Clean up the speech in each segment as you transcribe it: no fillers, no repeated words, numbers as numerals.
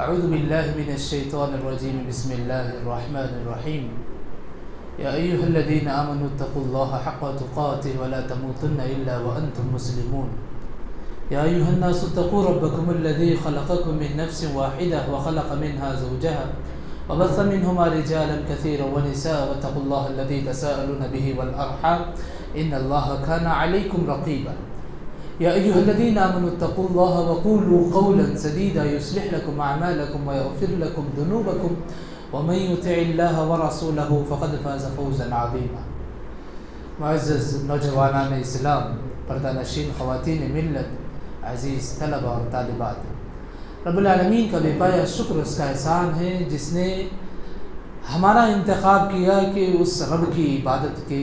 اعوذ باللہ من الشیطان الرجیم بسم اللہ الرحمن الرحیم یا ایہا الذین آمنوا اتقوا اللہ حق تقاتہ ولا تموتن الا وانتم مسلمون یا ایہا الناس اتقوا ربکم الذی خلقکم من نفس واحدہ وخلق منها زوجها وبث منهما رجالا كثيرا ونساء واتقوا الله الذي تساءلون به والأرحام إن الله كان عليكم رقيبا يا أيها الذين آمنوا اتقوا الله وقولوا قولا سديدا يصلح لكم أعمالكم ويغفر لكم ذنوبكم ومن يطع الله ورسوله فقد فاز فوزا عظيما. معزز نوجوانان اسلام، پردہ نشین خواتین ملت، عزیز طلبہ اور طالبات، رب العالمین کا بے پایا شکر اس کا احسان ہے جس نے ہمارا انتخاب کیا کہ اس رب کی عبادت کے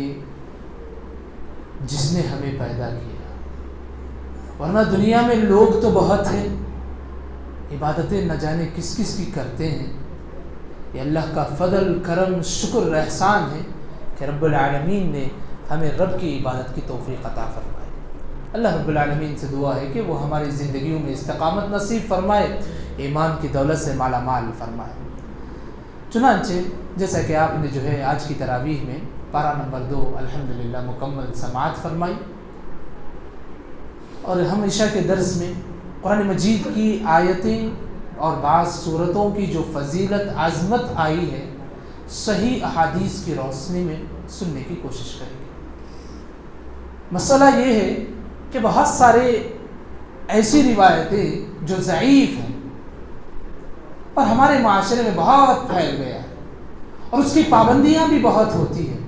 جس نے ہمیں پیدا کیا. ورنہ دنیا میں لوگ تو بہت ہیں، عبادتیں نہ جانے کس کس کی کرتے ہیں. یہ اللہ کا فضل، کرم، شکر، احسان ہے کہ رب العالمین نے ہمیں رب کی عبادت کی توفیق عطا فرمائی. اللہ رب العالمین سے دعا ہے کہ وہ ہماری زندگیوں میں استقامت نصیب فرمائے، ایمان کی دولت سے مالا مال فرمائے. چنانچہ جیسا کہ آپ نے جو ہے آج کی تراویح میں پارہ نمبر 2 الحمدللہ مکمل سماعت فرمائی، اور ہم عشاء کے درس میں قرآن مجید کی آیتیں اور بعض صورتوں کی جو فضیلت، عظمت آئی ہے، صحیح احادیث کی روشنی میں سننے کی کوشش کریں گے. مسئلہ یہ ہے کہ بہت سارے ایسی روایتیں جو ضعیف ہیں اور ہمارے معاشرے میں بہت پھیل گیا ہے اور اس کی پابندیاں بھی بہت ہوتی ہیں.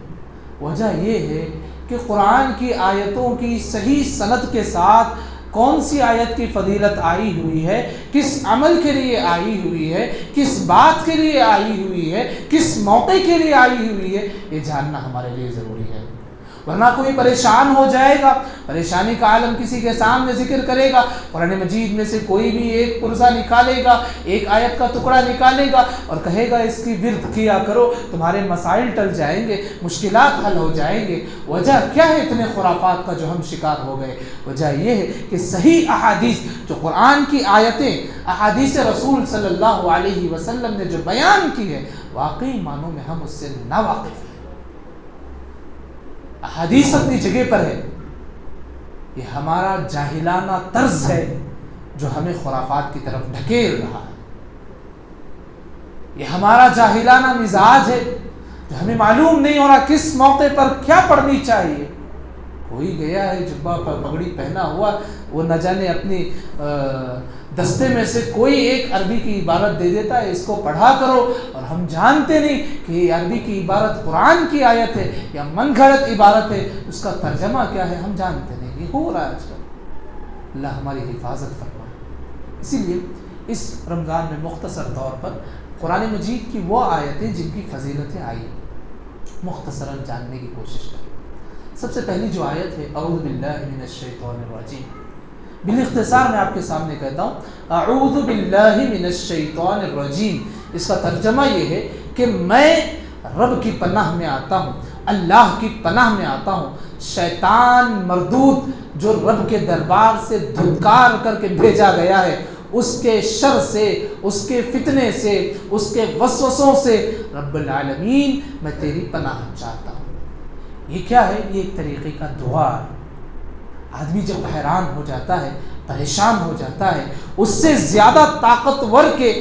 وجہ یہ ہے کہ قرآن کی آیتوں کی صحیح سند کے ساتھ کون سی آیت کی فضیلت آئی ہوئی ہے، کس عمل کے لیے آئی ہوئی ہے، کس بات کے لیے آئی ہوئی ہے، کس موقع کے لیے آئی ہوئی ہے، یہ جاننا ہمارے لیے ضروری ہے. ورنہ کوئی پریشان ہو جائے گا، پریشانی کا عالم کسی کے سامنے ذکر کرے گا، قرآن مجید میں سے کوئی بھی ایک پرزہ نکالے گا، ایک آیت کا ٹکڑا نکالے گا اور کہے گا اس کی ورد کیا کرو، تمہارے مسائل ٹل جائیں گے، مشکلات حل ہو جائیں گے. وجہ کیا ہے اتنے خرافات کا جو ہم شکار ہو گئے؟ وجہ یہ ہے کہ صحیح احادیث جو قرآن کی آیتیں، احادیث رسول صلی اللہ علیہ وسلم نے جو بیان کی ہے، واقعی معنوں میں ہم اس سے ناواقف ہیں. احادیث اپنی جگہ پر ہے، یہ ہمارا جاہلانہ طرز ہے جو ہمیں خرافات کی طرف ڈھکیل رہا ہے. یہ ہمارا جاہلانہ مزاج ہے جو ہمیں معلوم نہیں ہو رہا کس موقع پر کیا پڑھنی چاہیے. کوئی گیا ہے جبہ پر پگڑی پہنا ہوا، وہ نہ جانے اپنی دستے میں سے کوئی ایک عربی کی عبارت دے دیتا ہے، اس کو پڑھا کرو، اور ہم جانتے نہیں کہ یہ عربی کی عبارت قرآن کی آیت ہے یا من گھڑت عبارت ہے، اس کا ترجمہ کیا ہے ہم جانتے نہیں. یہ ہو رہا ہے آج کل. اللہ ہماری حفاظت فرمائے. اسی لیے اس رمضان میں مختصر طور پر قرآن مجید کی وہ آیتیں جن کی فضیلتیں آئی مختصراً جاننے کی کوشش کریں. سب سے پہلی جو آیت ہے اعوذ باللہ من الشیطان الرجیم، بالاختصار میں آپ کے سامنے کہتا ہوں اعوذ باللہ من الشیطان الرجیم. اس کا ترجمہ یہ ہے کہ میں رب کی پناہ میں آتا ہوں، اللہ کی پناہ میں آتا ہوں شیطان مردود جو رب کے دربار سے دھتکار کر کے بھیجا گیا ہے، اس کے شر سے، اس کے فتنے سے، اس کے وسوسوں سے رب العالمین میں تیری پناہ چاہتا ہوں. یہ کیا ہے؟ یہ ایک طریقے کا دعا ہے. آدمی جب حیران ہو جاتا ہے، پریشان ہو جاتا ہے، اس سے زیادہ طاقتور کے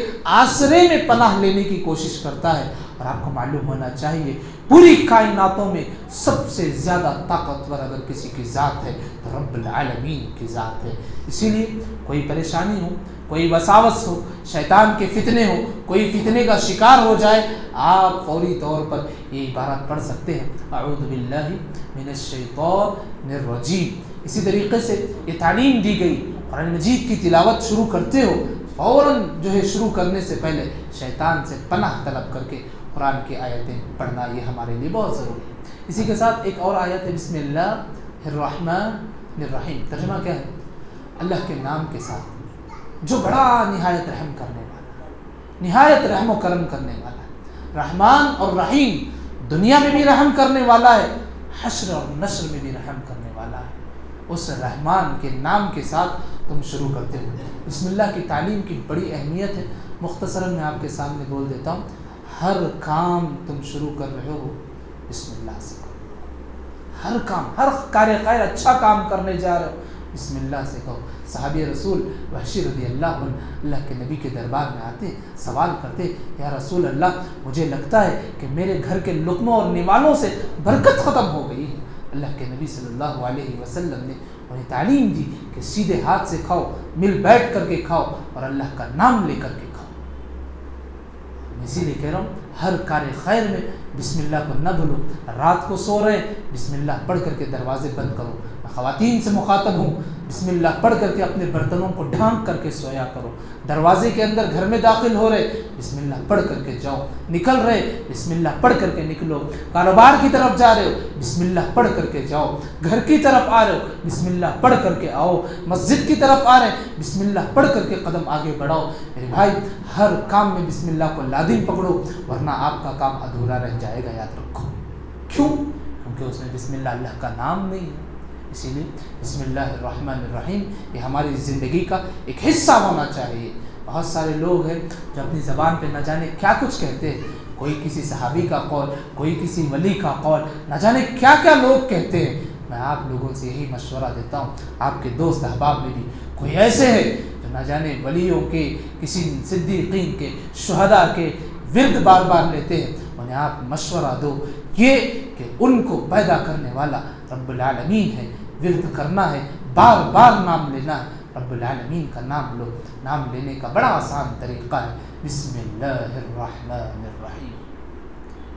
آسرے میں پناہ لینے کی کوشش کرتا ہے. اور آپ کو معلوم ہونا چاہیے پوری کائناتوں میں سب سے زیادہ طاقتور اگر کسی کی ذات ہے تو رب العالمین کی ذات ہے. اسی لیے کوئی پریشانی ہو، کوئی وساوس ہو، شیطان کے فتنے ہو، کوئی فتنے کا شکار ہو جائے، آپ فوری طور پر یہ عبارت پڑھ سکتے ہیں اعوذ باللہ من الشیطان الرجیم. اسی طریقے سے یہ تعلیم دی گئی قرآن مجید کی تلاوت شروع کرتے ہو فوراً جو ہے شروع کرنے سے پہلے شیطان سے پناہ طلب کر کے قرآن کی آیتیں پڑھنا یہ ہمارے لیے بہت ضروری ہے. اسی کے ساتھ ایک اور آیت ہے بسم اللہ الرحمن الرحیم. ترجمہ کیا ہے؟ اللہ کے نام کے ساتھ جو بڑا نہایت رحم کرنے والا، نہایت رحم و کرم کرنے والا ہے. رحمان اور رحیم دنیا میں بھی رحم کرنے والا ہے، حشر اور نشر میں بھی رحم کرنے والا ہے. اس رحمان کے نام کے ساتھ تم شروع کرتے ہو۔ بسم اللہ کی تعلیم کی بڑی اہمیت ہے، مختصراً میں آپ کے سامنے بول دیتا ہوں۔ ہر کام تم شروع کر رہے ہو بسم اللہ سے کرو، ہر کام، ہر کار خیر اچھا کام کرنے جا رہے ہو بسم اللہ سے کہو۔ صحابی رسول وحشی رضی اللہ عنہ اللہ کے نبی کے دربار میں آتے، سوال کرتے، یا رسول اللہ مجھے لگتا ہے کہ میرے گھر کے لقموں اور نوالوں سے برکت ختم ہو گئی ہے۔ اللہ کے نبی صلی اللہ علیہ وسلم نے انہیں تعلیم دی کہ سیدھے ہاتھ سے کھاؤ، مل بیٹھ کر کے کھاؤ اور اللہ کا نام لے کر کے کھاؤ۔ اسی لیے کہہ رہا ہوں ہر کار خیر میں بسم اللہ کو نہ بھولو۔ رات کو سو رہے ہیں بسم اللہ پڑھ کر کے دروازے بند کرو۔ میں خواتین سے مخاطب ہوں، بسم اللہ پڑھ کر کے اپنے برتنوں کو ڈھانک کر کے سویا کرو۔ دروازے کے اندر گھر میں داخل ہو رہے بسم اللہ پڑھ کر کے جاؤ، نکل رہے بسم اللہ پڑھ کر کے نکلو، کاروبار کی طرف جا رہے ہو بسم اللہ پڑھ کر کے جاؤ، گھر کی طرف آ رہے ہو بسم اللہ پڑھ کر کے آؤ، مسجد کی طرف آ رہے ہیں بسم اللہ پڑھ کر کے قدم آگے بڑھاؤ۔ میرے بھائی ہر کام میں بسم اللہ کو لازم پکڑو، ورنہ آپ کا کام ادھورا رہ جائے گا، یاد رکھو۔ کیوں؟ کیونکہ اس میں بسم اللہ کا نام نہیں ہے۔ اسی لیے بسم اللہ الرحمن الرحیم یہ ہماری زندگی کا ایک حصہ ہونا چاہیے۔ بہت سارے لوگ ہیں جو اپنی زبان پہ نہ جانے کیا کچھ کہتے ہیں، کوئی کسی صحابی کا قول، کوئی کسی ولی کا قول، نہ جانے کیا کیا لوگ کہتے ہیں۔ میں آپ لوگوں سے یہی مشورہ دیتا ہوں، آپ کے دوست احباب میں بھی کوئی ایسے ہیں جو نہ جانے ولیوں کے، کسی صدیقین کے، شہداء کے ورد بار بار لیتے ہیں، انہیں آپ مشورہ دو یہ کہ ان کو پیدا کرنے والا رب العالمین ہے، ورد کرنا ہے، بار بار نام لینا ہے، رب العالمین کا نام لو۔ نام لینے کا بڑا آسان طریقہ ہے بسم اللہ الرحمن الرحیم۔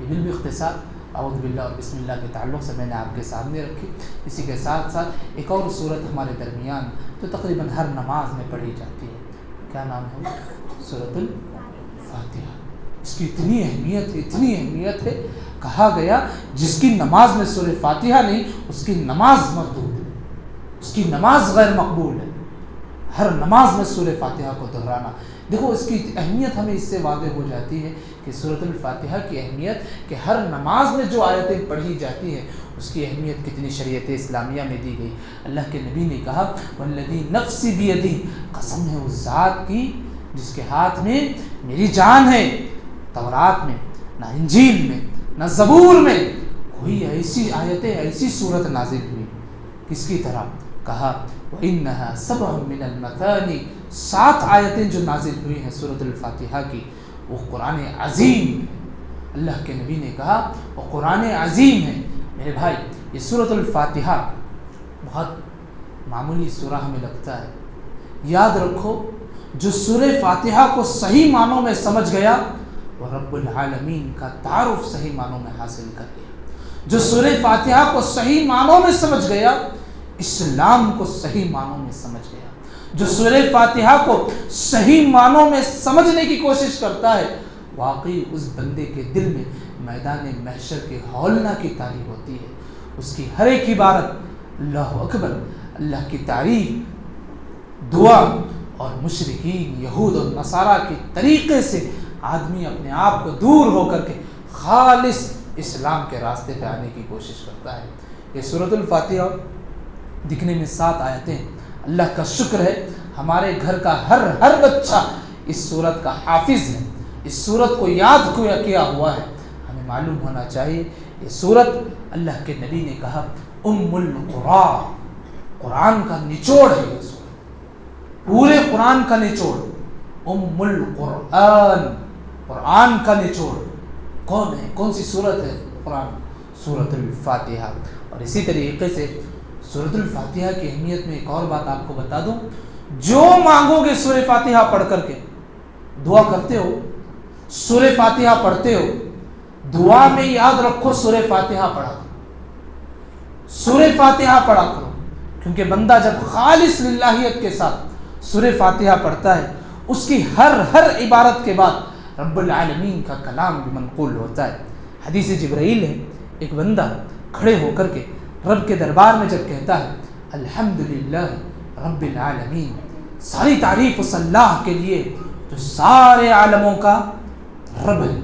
یہ باختصار اعوذ باللہ اور بسم اللہ کے تعلق سے میں نے آپ کے سامنے رکھی۔ اسی کے ساتھ ساتھ ایک اور صورت ہمارے درمیان جو تقریباً ہر نماز میں پڑھی جاتی ہے، کیا نام ہے؟ سورۃ الفاتحہ۔ اس کی اتنی اہمیت ہے، کہا گیا جس کی نماز میں سورہ فاتحہ نہیں اس کی نماز مردود ہے، اس کی نماز غیر مقبول ہے۔ ہر نماز میں سورہ فاتحہ کو دہرانا، دیکھو اس کی اہمیت ہمیں اس سے واضح ہو جاتی ہے کہ سورۃ الفاتحہ کی اہمیت کہ ہر نماز میں جو آیتیں پڑھی جاتی ہیں اس کی اہمیت کتنی شریعت اسلامیہ میں دی گئی۔ اللہ کے نبی نے کہا والذی نفسی بیدہ، قسم ہے اس ذات کی جس کے ہاتھ میں میری جان ہے، تورات میں نہ انجیل میں نہ زبور میں کوئی ایسی آیتیں، ایسی صورت نازل ہوئی کس کی طرح؟ کہا وَإِنَّهَا سَبْعٌ مِّنَ الْمَثَانِ، 7 آیتیں جو نازل ہوئی ہیں سورۃ الفاتحہ کی، وہ قرآن عظیم ہے۔ اللہ کے نبی نے کہا وہ قرآن عظیم ہے۔ میرے بھائی یہ سورۃ الفاتحہ بہت معمولی سورہ ہمیں لگتا ہے، یاد رکھو جو سورہ فاتحہ کو صحیح معنوں میں سمجھ گیا وہ رب العالمین کا تعارف صحیح معنوں میں حاصل کر گیا۔ جو سورہ فاتحہ کو صحیح معنوں میں سمجھ گیا اسلام کو صحیح معنوں میں سمجھ گیا۔ جو سورہ فاتحہ کو صحیح معنوں میں سمجھنے کی کوشش کرتا ہے واقعی اس بندے کے دل میں میدان محشر کے ہولنا کی تعریف ہوتی ہے۔ اس کی ہر ایک عبارت اللہ اکبر، اللہ کی تعریف، دعا اور مشرکین یہود اور نصارہ کے طریقے سے آدمی اپنے آپ کو دور ہو کر کے خالص اسلام کے راستے پہ آنے کی کوشش کرتا ہے۔ یہ سورۃ الفاتحہ دکھنے میں 7 آیتیں، اللہ کا شکر ہے ہمارے گھر کا ہر بچہ اس سورت کا حافظ ہے، اس سورت کو یاد کیا ہوا ہے۔ ہمیں معلوم ہونا چاہیے یہ سورت اللہ کے نبی نے کہا ام القرآن، قرآن کا نچوڑ ہے یہ سورت، پورے قرآن کا نچوڑ، ام القرآن، قرآن کا نچوڑ کون ہے؟ کون سی سورت ہے؟ قرآن، سورۃ الفاتحہ۔ اور اسی طریقے سے سورۃ الفاتحہ کی اہمیت میں ایک اور بات آپ کو بتا دوں، جو مانگو گے سورہ فاتحہ پڑھ کر کے، دعا کرتے ہو سورہ فاتحہ پڑھتے ہو، دعا میں یاد رکھو سورہ فاتحہ پڑھا کرو، سورہ فاتحہ پڑھا کرو، کیونکہ بندہ جب خالص للہیت کے ساتھ سورہ فاتحہ پڑھتا ہے اس کی ہر عبارت کے بعد رب العالمین کا کلام بھی منقول ہوتا ہے۔ حدیث جبرائیل ہے، ایک بندہ کھڑے ہو کر کے رب کے دربار میں جب کہتا ہے الحمدللہ رب العالمین، ساری تعریف اس اللہ کے لیے جو سارے عالموں کا رب ہے،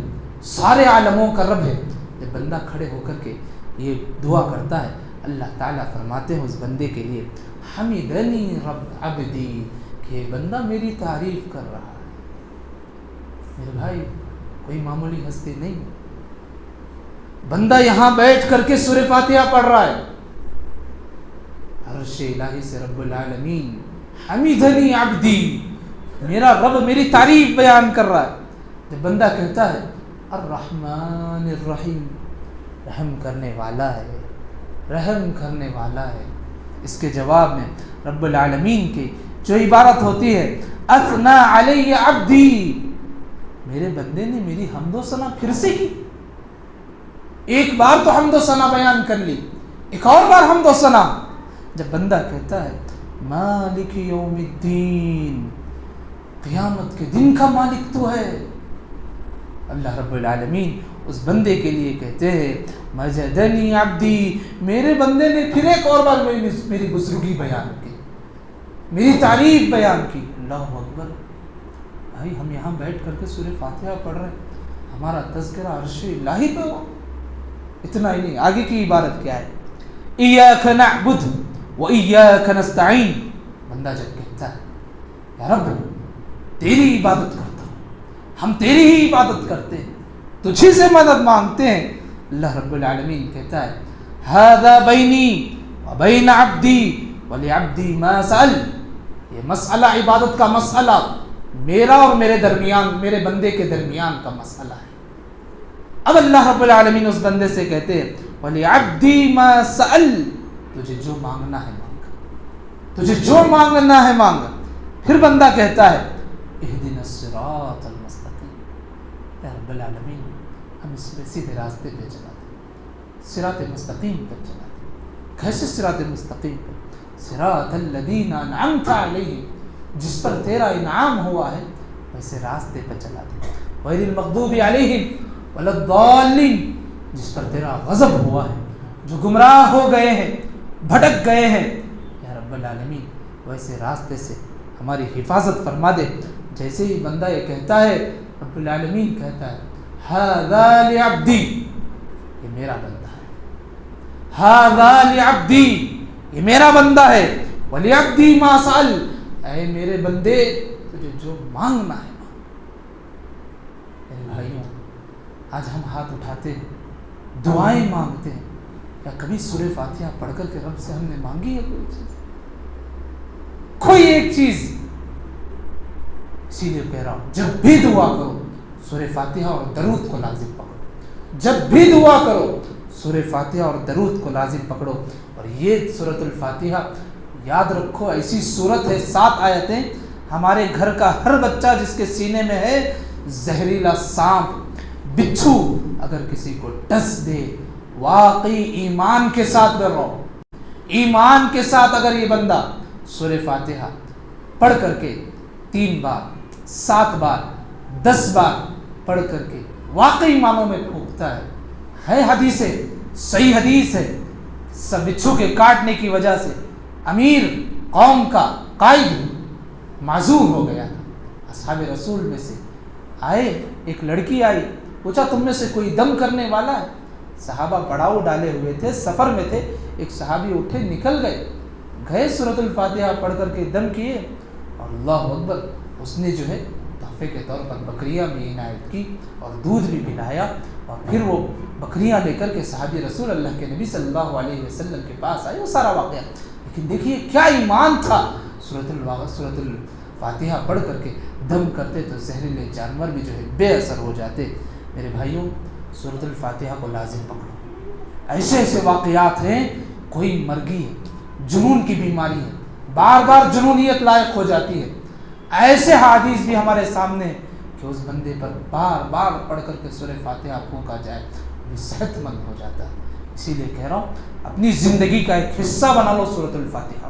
سارے عالموں کا رب ہے، جب بندہ کھڑے ہو کر کے یہ دعا کرتا ہے اللہ تعالیٰ فرماتے ہیں اس بندے کے لیے حمدنی رب عبدی، کہ بندہ میری تعریف کر رہا ہے۔ میرے بھائی کوئی معمولی ہستی نہیں، بندہ یہاں بیٹھ کر کے سورہ فاتحہ پڑھ رہا ہے، عرش الہی سے رب العالمین حمدنی عبدی، میرا رب میری تعریف بیان کر رہا ہے۔ جب بندہ کہتا ہے الرحمن الرحیم، رحم کرنے والا ہے، رحم کرنے والا ہے، اس کے جواب میں رب العالمین کی جو عبارت ہوتی ہے اثنا علی عبدی، میرے بندے نے میری حمد و ثنا پھر سے کی، ایک بار تو حمد و ثنا بیان کر لی، ایک اور بار حمد و ثنا۔ جب بندہ کہتا ہے مالک یوم الدین، قیامت کے دن کا مالک تو ہے، اللہ رب العالمین اس بندے کے لیے کہتے ہیں مجدنی عبدی، میرے بندے نے پھر ایک اور بار میری بزرگی بیان کی، میری تعریف بیان کی۔ اللہ اکبر۔ بھائی ہم یہاں بیٹھ کر کے سورہ فاتحہ پڑھ رہے ہیں، ہمارا تذکرہ عرش الہی پہ ہوا۔ اتنا ہی نہیں، آگے کی عبارت کیا ہے، ایاک نعبد و ایاک نستعین، بندہ جب کہتا ہے یا رب تیری عبادت کرتا ہوں، ہم تیری ہی عبادت کرتے ہیں، تجھی سے مدد مانگتے ہیں، اللہ رب العالمین کہتا ہے ھذا بینی و بین عبدی ولعبدی ما سأل، یہ مسئلہ عبادت کا مسئلہ میرا اور میرے درمیان، میرے بندے کے درمیان کا مسئلہ ہے۔ اب اللہ رب العالمین اس بندے سے کہتے ہیں وَلِعَبْدِي مَا سَأَلْ، تجھے جو مانگنا ہے مانگ، تجھے جو مانگنا ہے مانگ۔ پھر بندہ کہتا ہے اہدنا الصراط المستقیم، اے رب العالمین ہم اس میں سیدھے راستے پہ چلا دیں، صراط مستقیم پر چلا دیں۔ کیسے صراط مستقیم پر؟ صراط الذین انعمت علیہم، جس پر تیرا انعام ہوا ہے ویسے راستے پر چلا دیں، غیر المغضوب علیہم ولا الضالین، جس پر تیرا غضب ہوا ہے، جو گمراہ ہو گئے ہیں، بھٹک گئے ہیں، یا رب العالمین ویسے راستے سے ہماری حفاظت فرما دے۔ جیسے ہی بندہ یہ کہتا ہے رب العالمین کہتا ہے ھذا لعبدی، یہ میرا بندہ ہے، ھذا لعبدی، یہ میرا بندہ ہے، ولعبدی ما سأل، اے میرے بندے تجھے جو مانگنا ہے مانگ۔ میرے بھائیوں آج ہم ہاتھ اٹھاتے ہیں، دعائیں مانگتے ہیں، کیا کبھی سورہ فاتحہ پڑھ کر کے رب سے ہم نے مانگی ہے کوئی چیز؟ کوئی ایک چیز؟ اسی لیے کہہ رہا ہوں جب بھی دعا کرو سورہ فاتحہ اور درود کو لازم پکڑو، جب بھی دعا کرو سورہ فاتحہ اور درود کو لازم پکڑو۔ اور یہ سورۃ الفاتحہ یاد رکھو ایسی سورت ہے، 7 آیتیں، ہمارے گھر کا ہر بچہ جس کے سینے میں ہے زہریلا سانپ، بچھو اگر کسی کو ڈس دے، واقعی ایمان کے ساتھ ڈر رہو، ایمان کے ساتھ اگر یہ بندہ سورہ فاتحہ پڑھ کر کے 3 بار 7 بار 10 بار پڑھ کر کے واقعی معنوں میں پھونکتا ہے حدیث ہے، صحیح حدیث ہے، سب بچھو کے کاٹنے کی وجہ سے امیر قوم کا قائد معذور ہو گیا تھا۔ اصحاب رسول میں سے آئے، ایک لڑکی آئی، پوچھا تم میں سے کوئی دم کرنے والا ہے؟ صحابہ پڑاؤ ڈالے ہوئے تھے، سفر میں تھے، ایک صحابی اٹھے نکل گئے سورۃ الفاتحہ پڑھ کر کے دم کیے، اور اللہ اکبر، اس نے جو ہے تحفے کے طور پر بکریاں بھی عنایت کی اور دودھ بھی پلایا، اور پھر وہ بکریاں لے کر کے صحابی رسول اللہ کے نبی صلی اللہ علیہ وسلم کے پاس آئے، وہ سارا واقعہ۔ لیکن دیکھیے کیا ایمان تھا، سورۃ الفاتحہ پڑھ کر کے دم کرتے تو زہریلے جانور بھی جو ہے بے اثر ہو جاتے۔ میرے بھائیوں سورۃ الفاتحہ کو لازم پکڑو، ایسے ایسے واقعات ہیں، کوئی مرگی ہے، جنون کی بیماری ہے، بار بار جنونیت لائق ہو جاتی ہے، ایسے حدیث بھی ہمارے سامنے کہ اس بندے پر بار بار پڑھ کر کے سورہ فاتحہ پھونکا جائے وہ صحت مند ہو جاتا ہے۔ اسی لیے کہہ رہا ہوں اپنی زندگی کا ایک حصہ بنا لو سورۃ الفاتحہ،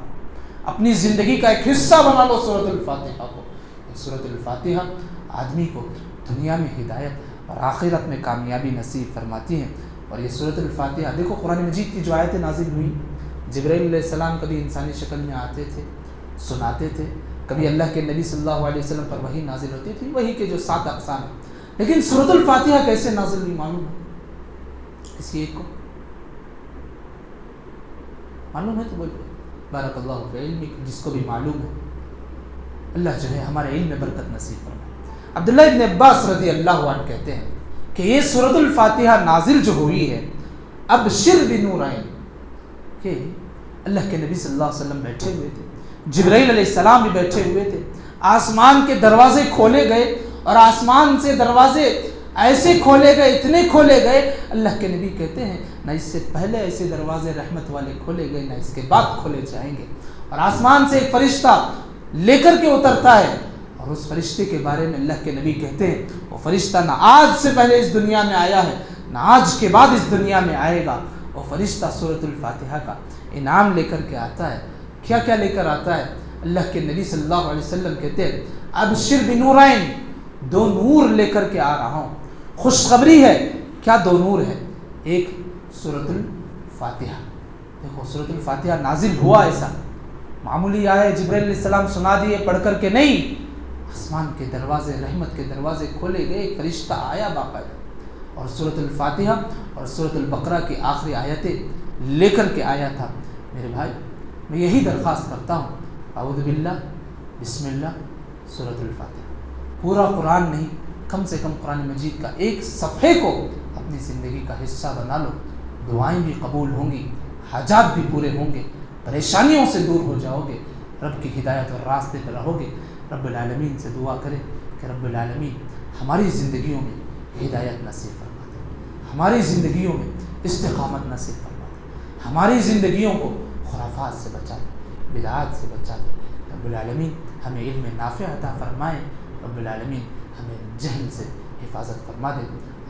اپنی زندگی کا ایک حصہ بنا لو سورۃ الفاتحہ کو۔ سورۃ الفاتحہ آدمی کو دنیا میں ہدایت اور آخرت میں کامیابی نصیب فرماتی ہے۔ اور یہ سورۃ الفاتحہ دیکھو، قرآن مجید کی جو آیتیں نازل ہوئی، جبرائیل علیہ السلام کبھی انسانی شکل میں آتے تھے، سناتے تھے، کبھی اللہ کے نبی صلی اللہ علیہ وسلم پر وحی نازل ہوتی تھی، وحی کے جو 7 اقسام ہیں۔ لیکن سورۃ الفاتحہ کیسے نازل ہوئی معلوم ہے کسی ایک کو؟ معلوم ہے تو بارک اللہ فی علمک، جس کو بھی معلوم ہے اللہ جو ہے ہمارے علم میں برکت نصیب فرمائے۔ عبداللہ ابن عباس رضی اللہ عنہ کہتے ہیں کہ یہ سورۃ الفاتحہ نازل جو ہوئی ہے ابشر بنورین، کہ اللہ کے نبی صلی اللہ علیہ وسلم بیٹھے ہوئے تھے، جبرائیل علیہ السلام بھی بیٹھے ہوئے تھے، آسمان کے دروازے کھولے گئے اور آسمان سے دروازے ایسے کھولے گئے، اتنے کھولے گئے، اللہ کے نبی کہتے ہیں نہ اس سے پہلے ایسے دروازے رحمت والے کھولے گئے، نہ اس کے بعد کھولے جائیں گے، اور آسمان سے ایک فرشتہ لے کر کے اترتا ہے، اور اس فرشتے کے بارے میں اللہ کے نبی کہتے ہیں وہ فرشتہ نہ آج سے پہلے اس دنیا میں آیا ہے نہ آج کے بعد اس دنیا میں آئے گا، وہ فرشتہ سورۃ الفاتحہ کا انعام لے کر کے آتا ہے۔ کیا کیا لے کر آتا ہے؟ اللہ کے نبی صلی اللہ علیہ وسلم کہتے ہیں ابشر بنورین، دو نور لے کر کے آ رہا ہوں، خوشخبری ہے۔ کیا دو نور ہے؟ ایک سورۃ الفاتحہ، دیکھو سورۃ الفاتحہ نازل ہوا ایسا معمولی آئے جبرائیل علیہ السلام سنا دیے پڑھ کر کے نہیں، آسمان کے دروازے رحمت کے دروازے کھولے گئے، ایک فرشتہ آیا باقاعدہ اور سورۃ الفاتحہ اور سورۃ البقرہ کی آخری آیتیں لے کر کے آیا تھا۔ میرے بھائی میں یہی درخواست کرتا ہوں، اعوذ باللہ، بسم اللہ، سورۃ الفاتحہ، پورا قرآن نہیں، کم سے کم قرآن مجید کا ایک صفحے کو اپنی زندگی کا حصہ بنا لو، دعائیں بھی قبول ہوں گی، حاجات بھی پورے ہوں گے، پریشانیوں سے دور ہو جاؤ گے، رب کی ہدایت اور راستے پر رہو گے۔ رب العالمین سے دعا کریں کہ رب العالمین ہماری زندگیوں میں ہدایت نصیب فرما دے، ہماری زندگیوں میں استقامت نصیب فرما دے، ہماری زندگیوں کو خرافات سے بچا دے، بدعات سے بچا دے۔ رب العالمین ہمیں علم نافع عطا فرمائے، رب العالمین ہمیں جہل سے حفاظت فرما دے،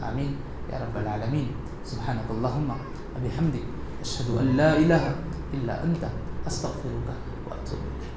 آمین یا رب العالمین۔ سبحانک اللہم وبحمدک، اشہد ان لا الہ الا انت، استغفرک واتوب الیک۔